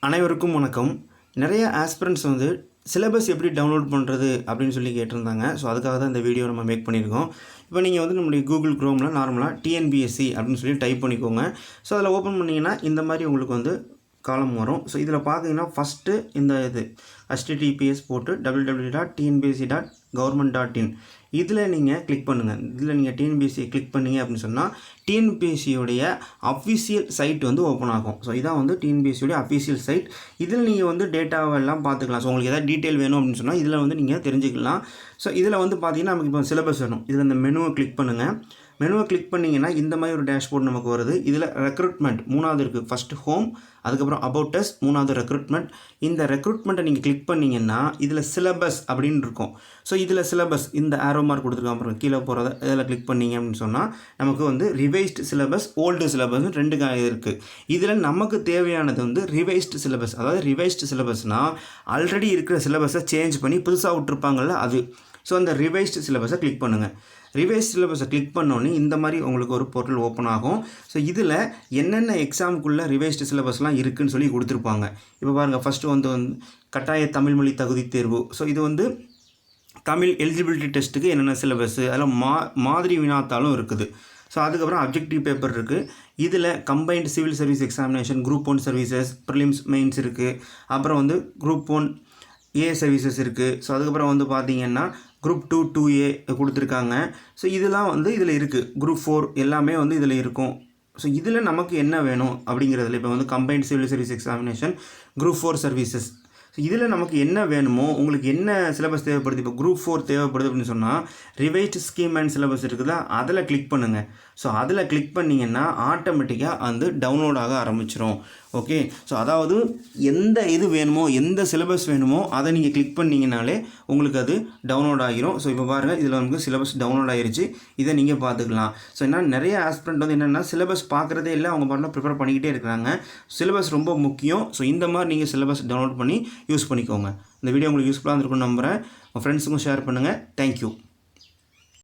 அனைவருக்கும் வணக்கம். நிறைய ஆஸ்பிரண்ட்ஸ் வந்து சிலபஸ் எப்படி டவுன்லோட் பண்ணுறது அப்படின்னு சொல்லி கேட்டிருந்தாங்க. ஸோ அதுக்காக தான் இந்த வீடியோ நம்ம மேக் பண்ணியிருக்கோம். இப்போ நீங்கள் வந்து நம்மளுடைய கூகுள் க்ரோமில் நார்மலாக டிஎன்பிஎஸ்சி அப்படின்னு சொல்லி டைப் பண்ணிக்கோங்க. ஸோ அதில் ஓப்பன் பண்ணிங்கன்னா இந்த மாதிரி உங்களுக்கு வந்து காலம் வரும். ஸோ இதில் பார்த்தீங்கன்னா ஃபஸ்ட்டு இந்த இது https போட்டு www.tnbsc.government.in இதில் நீங்கள் கிளிக் பண்ணுங்கள். இதில் நீங்கள் டிஎன்பிஎஸ்சி கிளிக் பண்ணிங்க அப்படின்னு சொன்னால் டிஎன்பிஎஸ்சியோடைய அஃபிஷியல் சைட் வந்து ஓப்பன் ஆகும். ஸோ இதான் வந்து டிஎன்பிஎஸ்சியோடைய அஃபிஷியல் சைட். இதில் நீங்கள் வந்து டேட்டாவெல்லாம் பார்த்துக்கலாம். ஸோ உங்களுக்கு எதாவது டீட்டெயில் வேணும் அப்படின்னு சொன்னால் இதில் வந்து நீங்கள் தெரிஞ்சுக்கலாம். ஸோ இதில் வந்து பார்த்தீங்கன்னா நமக்கு இப்போ சிலபஸ் வேணும். இதில் இந்த மெனுவை கிளிக் பண்ணுங்கள். மெனுவை கிளிக் பண்ணிங்கன்னா இந்த மாதிரி ஒரு டேஷ்போர்ட் நமக்கு வருது. இதில் ரெக்ரூட்மெண்ட் மூணாவது இருக்குது. ஃபஸ்ட்டு ஹோம், அதுக்கப்புறம் அபவுட் அஸ், மூணாவது ரெக்ரூட்மெண்ட். இந்த ரெக்ரூட்மெண்ட்டை நீங்கள் கிளிக் பண்ணிங்கன்னா இதில் சிலபஸ் அப்படின்னு இருக்கும். ஸோ இதில் சிலபஸ் இந்த ஆரோ மார்க் கொடுத்துருக்காங்க அப்புறம் கீழே போகிறத இதில் கிளிக் பண்ணிங்க அப்படின்னு சொன்னால் நமக்கு வந்து ரிவைஸ்டு சிலபஸ், ஓல்டு சிலபஸ்னு ரெண்டு இருக்குது. இதில் நமக்கு தேவையானது வந்து ரிவைஸ்டு சிலபஸ். அதாவது ரிவைஸ்டு சிலபஸ்னால் ஆல்ரெடி இருக்கிற சிலபஸை சேஞ்ச் பண்ணி புதுசாக விட்டுருப்பாங்கள்ல அது. ஸோ அந்த ரிவைஸ்டு சிலபஸை கிளிக் பண்ணுங்கள். ரிவைஸ் சிலபஸை கிளிக் பண்ணோன்னே இந்த மாதிரி உங்களுக்கு ஒரு போர்ட்டல் ஓப்பன் ஆகும். ஸோ இதில் என்னென்ன எக்ஸாமுக்குள்ளே ரிவைஸ்டு சிலபஸ்லாம் இருக்குதுன்னு சொல்லி கொடுத்துருப்பாங்க. இப்போ பாருங்கள், ஃபஸ்ட்டு வந்து கட்டாய தமிழ் மொழி தகுதி தேர்வு. ஸோ இது வந்து தமிழ் எலிஜிபிலிட்டி டெஸ்ட்டுக்கு என்னென்ன சிலபஸ்ஸு, அதில் மாதிரி வினாத்தாலும் இருக்குது. ஸோ அதுக்கப்புறம் அப்ஜெக்டிவ் பேப்பர் இருக்குது. இதில் combined civil service examination, group 1 services, prelims mains இருக்குது. அப்புறம் வந்து குரூப் 1 ஏ சர்வீசஸ் இருக்குது. ஸோ அதுக்கப்புறம் வந்து பார்த்திங்கன்னா குரூப் 2 2A கொடுத்துருக்காங்க. ஸோ இதெல்லாம் வந்து இதில் இருக்குது. குரூப் 4 எல்லாமே வந்து இதில் இருக்கும். ஸோ இதில் நமக்கு என்ன வேணும் அப்படிங்கிறதுல இப்போ வந்து combined civil service examination, group 4 services. So இதில் நமக்கு என்ன வேணுமோ, உங்களுக்கு என்ன சிலபஸ் தேவைப்படுது, இப்போ குரூப் 4 தேவைப்படுது அப்படின்னு சொன்னால் ரிவைஸ்டு ஸ்கீம் அண்ட் சிலபஸ் இருக்குதா, அதில் கிளிக் பண்ணுங்கள். ஸோ அதில் கிளிக் பண்ணிங்கன்னா ஆட்டோமேட்டிக்காக வந்து டவுன்லோட் ஆக ஆரம்பிச்சிடும். ஓகே. ஸோ அதாவது எந்த இது வேணுமோ, எந்த சிலபஸ் வேணுமோ அதை நீங்கள் கிளிக் பண்ணிங்கனாலே உங்களுக்கு அது டவுன்லோட் ஆகிரும். ஸோ இப்போ பாருங்கள், இதில் நமக்கு சிலபஸ் டவுன்லோட் ஆகிருச்சு. இதை நீங்கள் பார்த்துக்கலாம். ஸோ என்ன நிறைய ஆஸ்பிரண்ட் வந்து என்னென்னா சிலபஸ் பார்க்குறதே இல்லை, அவங்க பாட்டில் ப்ரிப்பேர் பண்ணிக்கிட்டே இருக்கிறாங்க. சிலபஸ் ரொம்ப முக்கியம். ஸோ இந்த மாதிரி நீங்கள் சிலபஸ் டவுன்லோட் பண்ணி யூஸ் பண்ணிக்கோங்க. இந்த வீடியோ உங்களுக்கு யூஸ்ஃபுல்லாக இருந்திருக்கும்னு நம்புகிறேன். உங்கள் ஃப்ரெண்ட்ஸுக்கும் ஷேர் பண்ணுங்கள். தேங்க்யூ.